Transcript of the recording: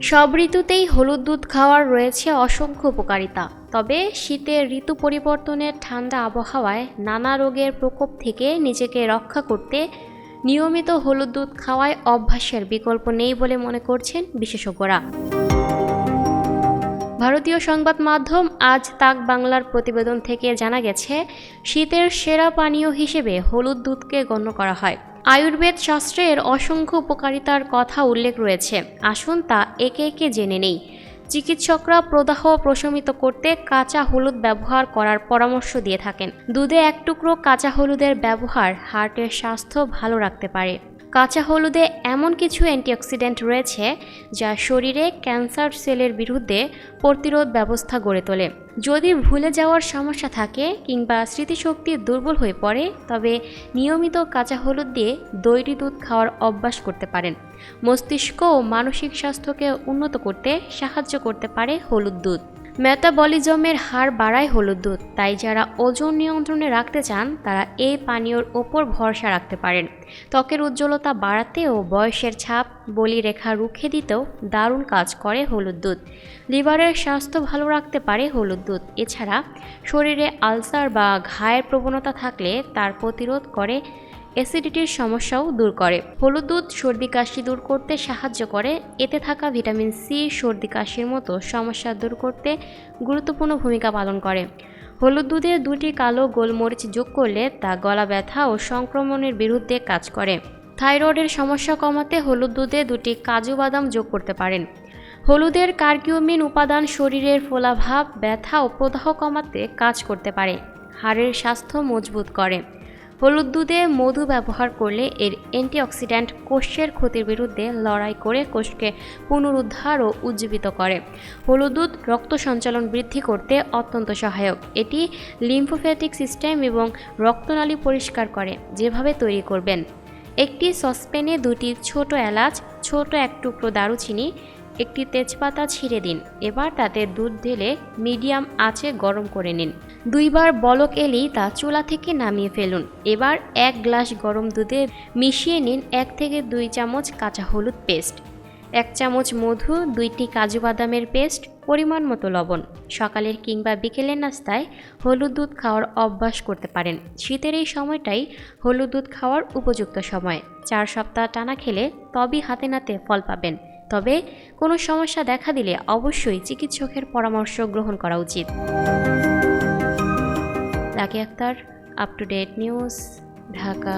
সব ঋতুতেই হলুদ দুধ খাওয়ার রয়েছে অসংখ্য উপকারিতা। তবে শীতের ঋতু পরিবর্তনের ঠান্ডা আবহাওয়ায় নানা রোগের প্রকোপ থেকে নিজেকে রক্ষা করতে নিয়মিত হলুদ দুধ খাওয়ায় অভ্যাসের বিকল্প নেই বলে মনে করছেন বিশেষজ্ঞরা। ভারতীয় সংবাদ মাধ্যম আজ তাক বাংলার প্রতিবেদন থেকে জানা গেছে, শীতের সেরা পানীয় হিসেবে হলুদ দুধকে গণ্য করা হয়। আয়ুর্বেদ শাস্ত্রে এর অসংখ্য উপকারিতার কথা উল্লেখ রয়েছে। আসুন তা একে একে জেনে নেই। চিকিৎসকরা প্রদাহ প্রশমিত করতে কাঁচা হলুদ ব্যবহার করার পরামর্শ দিয়ে থাকেন। দুধে এক টুকরো কাঁচা হলুদের ব্যবহার হার্টের স্বাস্থ্য ভালো রাখতে পারে। কাঁচা হলুদে এমন কিছু অ্যান্টিঅক্সিডেন্ট রয়েছে যা শরীরে ক্যান্সার সেলের বিরুদ্ধে প্রতিরোধ ব্যবস্থা গড়ে তোলে। যদি ভুলে যাওয়ার সমস্যা থাকে কিংবা স্মৃতিশক্তি দুর্বল হয়ে পড়ে, তবে নিয়মিত কাঁচা হলুদ দিয়ে দইটি দুধ খাওয়ার অভ্যাস করতে পারেন। মস্তিষ্ক ও মানসিক স্বাস্থ্যকে উন্নত করতে সাহায্য করতে পারে হলুদ দুধ। মেটাবলিজমের হার বাড়ায় হলুদ দুধ, তাই যারা ওজন নিয়ন্ত্রণে রাখতে চান তারা এই পানীয়র ওপর ভরসা রাখতে পারেন। ত্বকের উজ্জ্বলতা বাড়াতে ও বয়সের ছাপ বলিরেখা রুখে দিতেও দারুণ কাজ করে হলুদ দুধ। লিভারের স্বাস্থ্য ভালো রাখতে পারে হলুদ দুধ। এছাড়া শরীরে আলসার বা ঘায়ের প্রবণতা থাকলে তার প্রতিরোধ করে, অ্যাসিডিটির সমস্যাও দূর করে। হলুদ দুধ সর্দি কাশি দূর করতে সাহায্য করে। এতে থাকা ভিটামিন সি সর্দি কাশির মতো সমস্যা দূর করতে গুরুত্বপূর্ণ ভূমিকা পালন করে। হলুদ দুধে 2টি কালো গোলমরিচ যোগ করলে তা গলা ব্যথা ও সংক্রমণের বিরুদ্ধে কাজ করে। থাইরয়েডের সমস্যা কমাতে হলুদ দুধে 2টি কাজু বাদাম যোগ করতে পারেন। হলুদের কার্কিউমিন উপাদান শরীরের ফোলাভাব, ব্যথা ও প্রদাহ কমাতে কাজ করতে পারে। হাড়ের স্বাস্থ্য মজবুত করে। হলুদ দুধে মধু ব্যবহার করলে এর অ্যান্টিঅক্সিডেন্ট কোষের ক্ষতির বিরুদ্ধে লড়াই করে কোষকে পুনরুদ্ধার ও উজ্জীবিত করে। হলুদ দুধ রক্ত সঞ্চালন বৃদ্ধি করতে অত্যন্ত সহায়ক। এটি লিম্ফোফ্যাটিক সিস্টেম এবং রক্তনালী পরিষ্কার করে। যেভাবে তৈরি করবেন: একটি সসপ্যানে 2টি ছোট এলাচ, ছোট এক টুকরো দারুচিনি, একটি তেজপাতা ছিঁড়ে দিন। এবার তাতে দুধ ঢেলে মিডিয়াম আঁচে গরম করে নিন। 2 বার বলক এলেই তা চুলা থেকে নামিয়ে ফেলুন। এবার 1 গ্লাস গরম দুধে মিশিয়ে নিন 1 থেকে 2 চামচ কাঁচা হলুদ পেস্ট, 1 চামচ মধু, 2টি কাজু বাদামের পেস্ট, পরিমাণ মতো লবণ। সকালের কিংবা বিকেলের নাস্তায় হলুদ দুধ খাওয়ার অভ্যাস করতে পারেন। শীতের এই সময়টাই হলুদ দুধ খাওয়ার উপযুক্ত সময়। 4 সপ্তাহ টানা খেলে তবেই হাতে নাতে ফল পাবেন। তবে কোনো সমস্যা দেখা দিলে অবশ্যই চিকিৎসকের পরামর্শ গ্রহণ করা উচিত। Lucky Akter, up to date news, Dhaka.